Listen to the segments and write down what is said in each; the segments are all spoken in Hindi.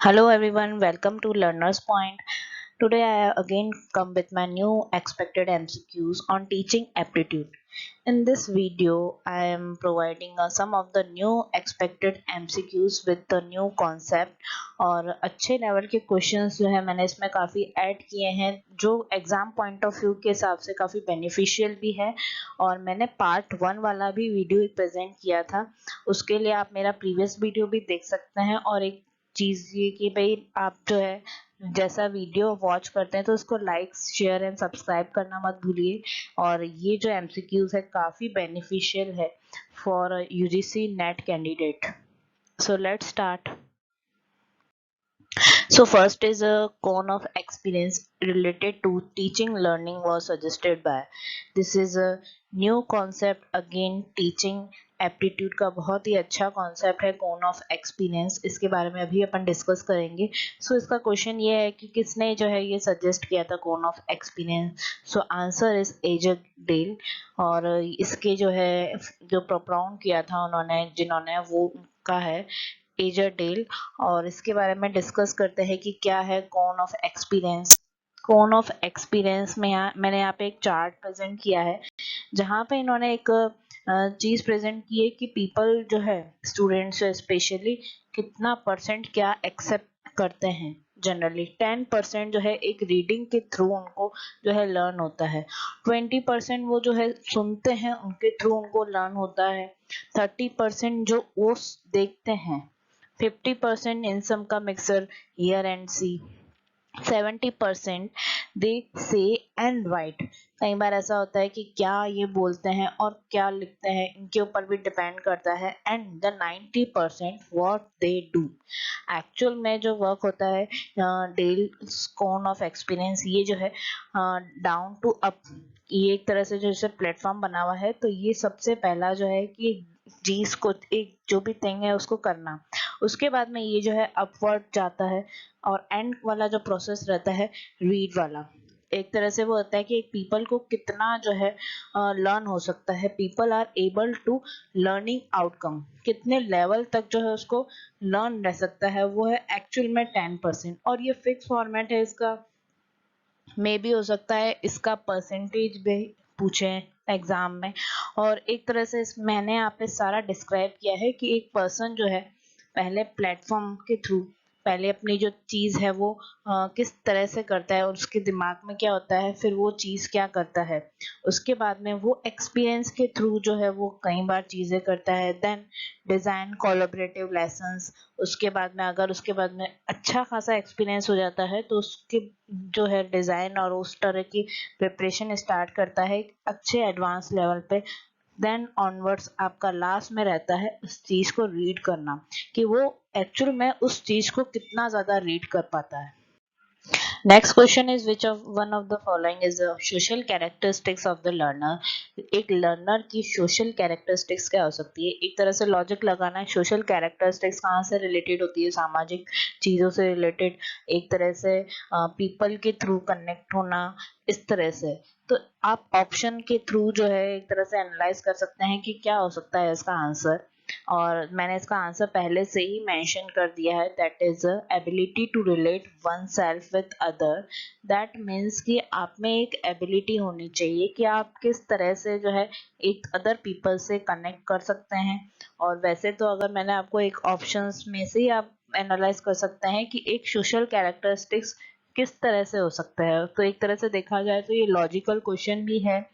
Hello everyone, welcome to Learner's Point. Today I again come with my new expected MCQs on teaching aptitude. In this video, I am providing some of the new expected MCQs with the new concept और अच्छे लेवल के क्वेश्चंस जो है मैंने इसमें काफ़ी ऐड किए हैं जो एग्जाम पॉइंट ऑफ व्यू के हिसाब से काफ़ी बेनिफिशियल भी है। और मैंने पार्ट 1 वाला भी वीडियो प्रेजेंट किया था, उसके लिए आप मेरा प्रीवियस वीडियो भी देख सकते हैं। और एक चीज़ ये कि भाई आप जो है जैसा वीडियो वॉच करते हैं तो उसको लाइक शेयर एंड सब्सक्राइब करना मत भूलिए। और ये जो एमसीक्यूज है काफ़ी बेनिफिशियल है for UGC net candidate. So let's start. So first is a cone of experience related to teaching learning was suggested by. This is a new concept again teaching aptitude का बहुत ही अच्छा कॉन्सेप्ट है कोन ऑफ एक्सपीरियंस। इसके बारे में अभी अपन डिस्कस करेंगे। सो इसका क्वेश्चन ये है कि किसने जो है ये सजेस्ट किया था cone of experience. So answer is एजर डेल। और इसके जो है जो प्रोपाउंड किया था उन्होंने जिन्होंने वो का है एजर डेल। और इसके बारे में डिस्कस करते हैं कि क्या है कोन of experience. Cone of experience में मैंने यहाँ पे एक चार्ट प्रेजेंट किया है जहाँ पे इन्होंने एक चीज प्रेजेंट की है कि पीपल जो है स्टूडेंट्स स्पेशली कितना परसेंट क्या एक्सेप्ट करते हैं। जनरली 10% जो है एक रीडिंग के थ्रू उनको जो है लर्न होता है, 20% वो जो है सुनते हैं उनके थ्रू उनको लर्न होता है, 30% जो वो देखते हैं, 50% इन सम का मिक्सर हियर एंड सी, 70% दे से एंड राइट। कई बार ऐसा होता है कि क्या ये बोलते हैं और क्या लिखते हैं इनके ऊपर भी डिपेंड करता है। And the 90% what they do, actual में जो वर्क होता है डेल कोन ऑफ एक्सपीरियंस ये जो है डाउन टू अप, ये एक तरह से जैसे प्लेटफॉर्म बना हुआ है। तो ये सबसे पहला जो है कि चीज को एक जो भी थिंग है उसको करना, उसके बाद में ये जो है अपवर्ड जाता है। और एंड वाला जो प्रोसेस रहता है रीड वाला, एक तरह से वो होता है कि एक पीपल को कितना जो है लर्न हो सकता है, people are able to learning outcome, कितने लेवल तक जो है उसको लर्न रह सकता है, वो है एक्चुअल में 10%। और ये फिक्स फॉर्मेट है इसका, मे भी हो सकता है इसका परसेंटेज भी पूछे एग्जाम में। और एक तरह से मैंने यहाँ पे सारा डिस्क्राइब किया है कि एक पर्सन जो है पहले प्लेटफॉर्म के थ्रू पहले अपनी जो चीज़ है वो किस तरह से करता है और उसके दिमाग में क्या होता है, फिर वो चीज़ क्या करता है, उसके बाद में वो एक्सपीरियंस के थ्रू जो है वो कई बार चीज़ें करता है। देन डिज़ाइन कोलैबोरेटिव लेसन्स, उसके बाद में अगर उसके बाद में अच्छा खासा एक्सपीरियंस हो जाता है तो उसके जो है डिज़ाइन और उस तरह की प्रिपरेशन स्टार्ट करता है एक अच्छे एडवांस लेवल पे। देन ऑनवर्ड्स आपका लास्ट में रहता है उस चीज़ को रीड करना, कि वो एक्चुअल में उस चीज़ को कितना ज़्यादा रीड कर पाता है। Next question is which of one of the following is social characteristics of the learner. एक लर्नर की सोशल कैरेक्टरिस्टिक्स क्या हो सकती है, एक तरह से लॉजिक लगाना है सोशल कैरेक्टरिस्टिक्स कहाँ से रिलेटेड होती है, सामाजिक चीज़ों से रिलेटेड, एक तरह से पीपल के थ्रू कनेक्ट होना, इस तरह से। तो आप ऑप्शन के थ्रू जो है एक तरह से एनालाइज कर सकते हैं कि क्या हो सकता है इसका आंसर। और मैंने इसका आंसर पहले से ही मेंशन कर दिया है, that is ability to relate oneself with other. That means कि आप में एक एबिलिटी होनी चाहिए कि आप किस तरह से जो है एक अदर पीपल से कनेक्ट कर सकते हैं। और वैसे तो अगर मैंने आपको एक ऑप्शंस में से ही आप एनालाइज कर सकते हैं कि एक सोशल कैरेक्टरिस्टिक्स किस तरह से हो सकता है, तो एक तरह से देखा जाए तो ये लॉजिकल क्वेश्चन भी है।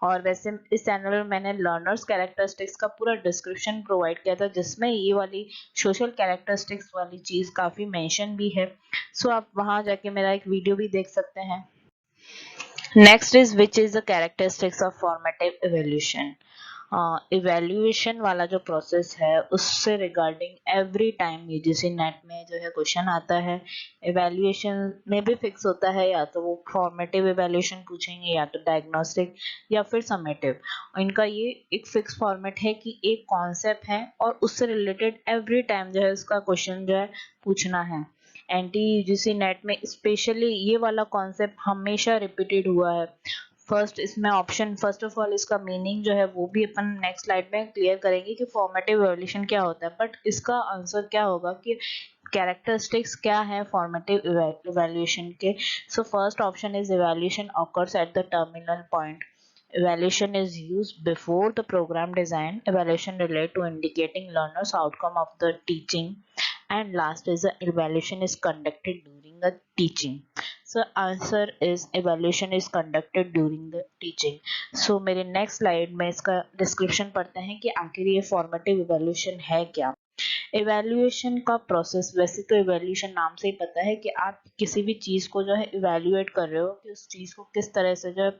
और वैसे इस चैनल में मैंने लर्नर्स कैरेक्टरिस्टिक्स का पूरा डिस्क्रिप्शन प्रोवाइड किया था जिसमें ये वाली सोशल कैरेक्टरिस्टिक्स वाली चीज़ काफ़ी मेंशन भी है। सो आप वहाँ जाके मेरा एक वीडियो भी देख सकते हैं। Next is which is the characteristics of formative evaluation. Evaluation वाला जो प्रोसेस है उससे regarding every time UGC net में जो है क्वेश्चन आता है। इवैल्यूएशन में भी फिक्स होता है, या तो वो फॉर्मेटिव इवैल्यूएशन पूछेंगे या तो डायग्नोस्टिक या फिर समेटिव। इनका ये एक फिक्स फॉर्मेट है कि एक कॉन्सेप्ट है और उससे रिलेटेड एवरी टाइम जो है उसका क्वेश्चन जो है पूछना है। एनटीए यूजीसी नेट में स्पेशली ये वाला कॉन्सेप्ट हमेशा रिपीटेड हुआ है। फर्स्ट इसमें ऑप्शन, फर्स्ट ऑफ ऑल इसका मीनिंग जो है वो भी अपन नेक्स्ट स्लाइड में क्लियर करेंगे कि फॉर्मेटिव इवैल्यूएशन क्या होता है, बट इसका आंसर क्या होगा कि कैरेक्टरिस्टिक्स क्या है फॉर्मेटिव इवैल्यूएशन के? So first option is evaluation occurs at the terminal point. Evaluation is used before the program design. Evaluation relate to indicating learners outcome of the teaching. And last is the evaluation is conducted during the teaching. So answer is evaluation is conducted during the teaching. So मेरे next slide में इसका description पढ़ते हैं कि आखिर ये formative evaluation है क्या। इवैल्यूएशन का प्रोसेस, वैसे तो इवैल्यूएशन नाम से ही पता है कि आप किसी भी चीज को जो है इवैल्यूएट कर रहे हो कि उस चीज को किस तरह से जो है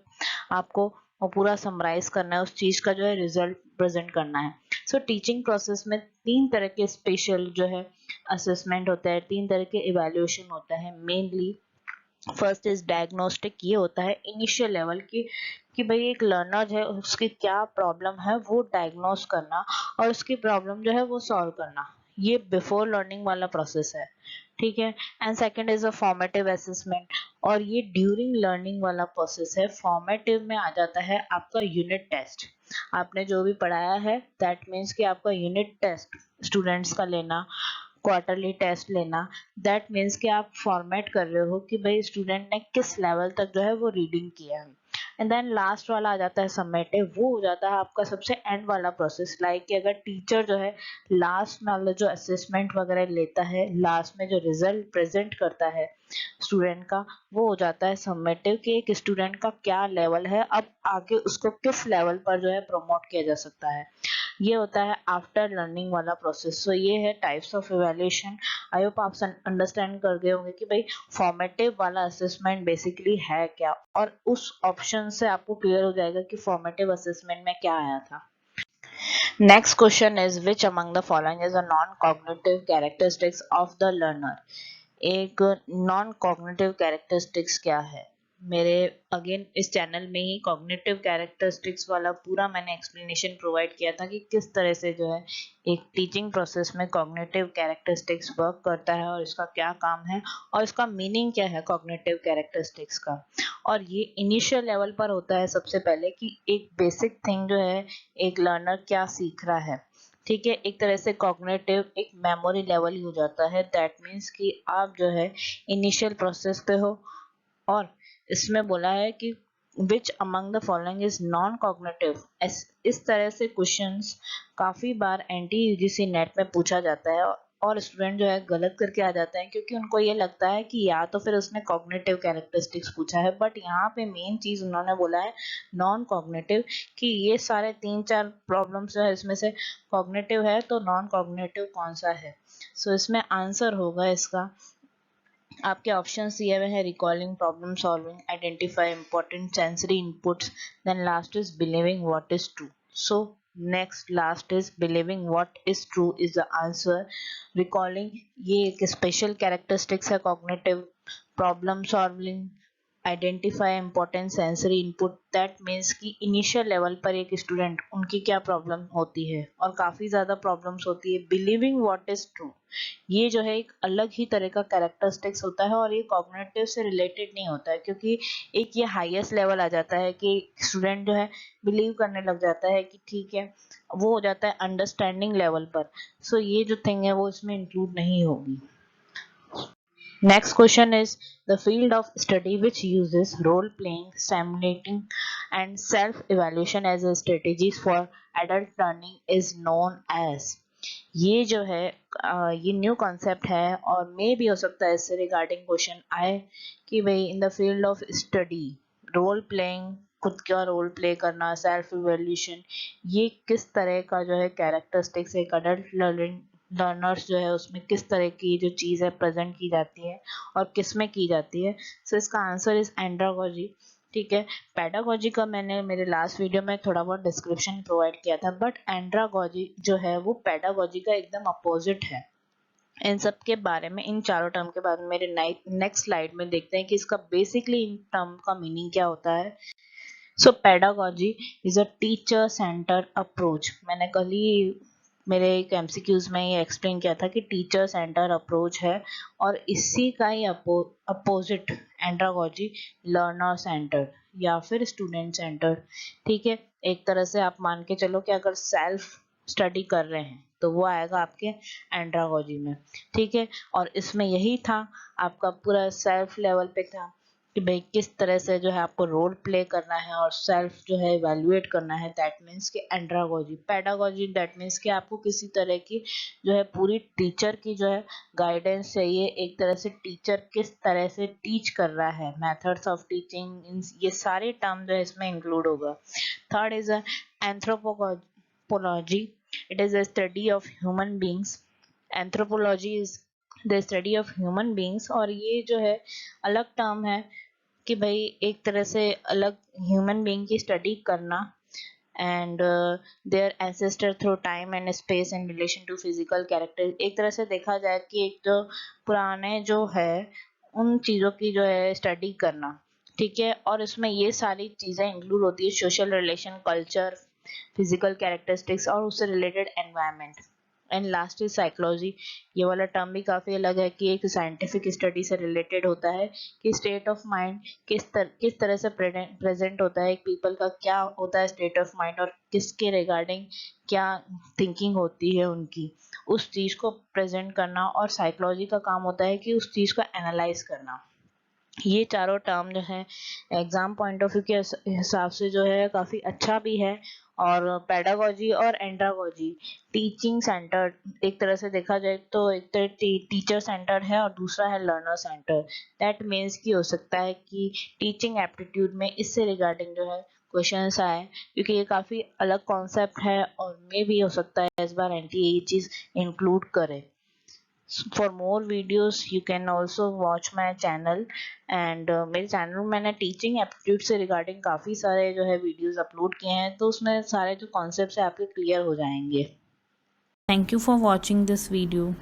आपको वो पूरा समराइज करना है, उस चीज का जो है रिजल्ट प्रेजेंट करना है। सो टीचिंग प्रोसेस में तीन तरह के स्पेशल जो है असेसमेंट होता है, तीन तरह के इवैल्यूएशन होता है मेनली। फर्स्ट इज डायग्नोस्टिक, ये होता है इनिशियल लेवल की कि भाई एक लर्नर है उसकी क्या प्रॉब्लम है वो डायग्नोस करना और उसकी प्रॉब्लम जो है वो सॉल्व करना, ये बिफोर लर्निंग वाला प्रोसेस है, ठीक है। And second is a formative assessment, और ये ड्यूरिंग लर्निंग वाला प्रोसेस है। फॉर्मेटिव में आ जाता है आपका यूनिट टेस्ट, आपने जो भी पढ़ाया है दैट मीन्स कि आपका यूनिट टेस्ट स्टूडेंट्स का लेना, क्वार्टरली टेस्ट लेना, दैट मीन्स कि आप फॉर्मेट कर रहे हो कि भाई स्टूडेंट ने किस लेवल तक जो है वो रीडिंग किया है। एंड देन लास्ट वाला आ जाता है समेटिव, वो हो जाता है आपका सबसे एंड वाला प्रोसेस, लाइक कि अगर टीचर जो है लास्ट में वाला जो असेसमेंट वगैरह लेता है, लास्ट में जो रिजल्ट प्रेजेंट करता है स्टूडेंट का, वो हो जाता है समेटिव कि एक स्टूडेंट का क्या लेवल है, अब आगे उसको किस लेवल पर जो है प्रमोट किया जा सकता है। ये होता है आफ्टर लर्निंग वाला प्रोसेस। सो ये है types of evaluation. I hope आप अंडरस्टैंड कर गए होंगे कि भाई फॉर्मेटिव वाला असेसमेंट बेसिकली है क्या, और उस ऑप्शन से आपको क्लियर हो जाएगा कि फॉर्मेटिव असेसमेंट में क्या आया था। Next question is which among the following is a non cognitive characteristics of the learner. एक नॉन कॉग्निटिव कैरेक्टरिस्टिक्स क्या है? मेरे अगेन इस चैनल में ही कॉग्निटिव कैरेक्टरिस्टिक्स वाला पूरा मैंने एक्सप्लेनेशन प्रोवाइड किया था कि किस तरह से जो है एक टीचिंग प्रोसेस में कॉग्निटिव कैरेक्टरिस्टिक्स वर्क करता है और इसका क्या काम है और इसका मीनिंग क्या है कॉग्निटिव कैरेक्टरिस्टिक्स का। और ये इनिशियल लेवल पर होता है सबसे पहले कि एक बेसिक थिंग जो है एक लर्नर क्या सीख रहा है, ठीक है। एक तरह से कॉग्निटिव एक मेमोरी लेवल ही हो जाता है, दैट मीन्स कि आप जो है इनिशियल प्रोसेस पे हो। और इसमें बोला है कि which among the following is non cognitive. इस तरह से क्वेश्चंस काफी बार एनटी यूजीसी नेट में पूछा जाता है और स्टूडेंट जो है गलत करके आ जाते हैं क्योंकि उनको ये लगता है कि या तो फिर उसने कॉग्निटिव कैरेक्टरिस्टिक्स पूछा है, बट यहाँ पे मेन चीज उन्होंने बोला है नॉन कॉग्निटिव, कि ये सारे तीन चार प्रॉब्लम्स जो है इसमें से कॉग्निटिव है तो नॉन कॉग्निटिव कौन सा है। सो इसमें आंसर होगा इसका, आपके ऑप्शंस दिए हुए हैं recalling, problem solving, identify important sensory inputs, then last is believing what is true. So next last is believing what is true is the answer. Recalling ये एक स्पेशल कैरेक्टरिस्टिक्स है cognitive, problem solving, identify important sensory input, that means कि इनिशियल लेवल पर एक स्टूडेंट उनकी क्या प्रॉब्लम होती है और काफी ज्यादा प्रॉब्लम्स होती है। बिलीविंग व्हाट इज ट्रू ये जो है एक अलग ही तरह का कैरेक्टरिस्टिक्स होता है और ये कॉग्निटिव से रिलेटेड नहीं होता है, क्योंकि एक ये हाईएस्ट लेवल आ जाता है कि स्टूडेंट जो है बिलीव करने लग जाता है कि ठीक है, वो हो जाता है अंडरस्टैंडिंग लेवल पर। सो ये जो थिंग है वो इसमें इंक्लूड नहीं होगी। Next question is the field of study which uses role playing, simulating and self evaluation as a strategies for adult learning is known as। ये जो है ये न्यू कॉन्सेप्ट है और मे भी हो सकता है इससे रिगार्डिंग क्वेश्चन आए कि भाई in the field of study role playing, खुद का रोल प्ले करना, सेल्फ इवेल्यूशन, ये किस तरह का जो है कैरेक्टरिस्टिक्स एक अडल्ट लर्नर्स जो है उसमें किस तरह की जो चीज़ है प्रेजेंट की जाती है और किस में की जाती है। सो इसका आंसर इज एंड्रागोजी, ठीक है। पेडागोजी का मैंने मेरे लास्ट वीडियो में थोड़ा बहुत डिस्क्रिप्शन प्रोवाइड किया था, बट एंड्रागोजी जो है वो पेडागोजी का एकदम अपोजिट है। इन सब के बारे में, इन चारों टर्म के बारे में मेरे नेक्स्ट स्लाइड में देखते हैं कि इसका बेसिकली इन टर्म का मीनिंग क्या होता है। So pedagogy is a teacher centre approach. मैंने कल ही मेरे एक एमसीक्यूज में ये एक्सप्लेन किया था कि टीचर सेंटर अप्रोच है और इसी का ही अपोजिट एंड्रागोजी लर्नर सेंटर या फिर स्टूडेंट सेंटर, ठीक है। एक तरह से आप मान के चलो कि अगर सेल्फ स्टडी कर रहे हैं तो वो आएगा आपके एंड्रागोजी में, ठीक है। और इसमें यही था, आपका पूरा सेल्फ लेवल पे था कि भाई किस तरह से जो है आपको रोल प्ले करना है और सेल्फ जो है इवेल्युएट करना है। दैट मीन्स कि एंड्रागोजी। पेडागोजी दैट मीन्स कि आपको किसी तरह की जो है पूरी टीचर की जो है गाइडेंस चाहिए, एक तरह से टीचर किस तरह से टीच कर रहा है, मेथड्स ऑफ टीचिंग, ये सारे टर्म जो है इसमें इंक्लूड होगा। Third is anthropology, it is a study of human beings. Anthropology is the study of human beings, और ये जो है अलग टर्म है कि भाई एक तरह से अलग ह्यूमन बीइंग की स्टडी करना, and their ancestor through time and space in relation to physical character. एक तरह से देखा जाए कि एक जो पुराने जो है उन चीज़ों की जो है स्टडी करना, ठीक है। और इसमें ये सारी चीज़ें इंक्लूड होती है, social relation, culture, physical characteristics और उससे related environment. And last is psychology. ये वाला टर्म भी काफ़ी अलग है कि एक साइंटिफिक स्टडी से रिलेटेड होता है कि स्टेट ऑफ माइंड किस तरह से प्रेजेंट होता है, एक पीपल का क्या होता है स्टेट ऑफ माइंड, और किसके रिगार्डिंग क्या थिंकिंग होती है उनकी, उस चीज़ को प्रेजेंट करना। और साइकोलॉजी का काम होता है कि उस चीज़ को एनालाइज करना। ये चारों टर्म जो है एग्जाम पॉइंट ऑफ व्यू के हिसाब से जो है काफ़ी अच्छा भी है। और पेडागोजी और एंड्रागोजी टीचिंग सेंटर, एक तरह से देखा जाए तो एक तरह टीचर सेंटर है और दूसरा है लर्नर सेंटर। दैट मीन्स कि हो सकता है कि टीचिंग एप्टीट्यूड में इससे रिगार्डिंग जो है क्वेश्चंस आए, क्योंकि ये काफ़ी अलग कॉन्सेप्ट है और मे भी हो सकता है इस बार एनटीए ये चीज़ इंक्लूड करे। For more videos you can also watch my channel, and मेरे चैनल में मैंने टीचिंग एप्टीट्यूड से रिगार्डिंग काफ़ी सारे जो है वीडियोस अपलोड किए हैं, तो उसमें सारे जो कॉन्सेप्ट्स है आपके क्लियर हो जाएंगे। Thank you for watching this video.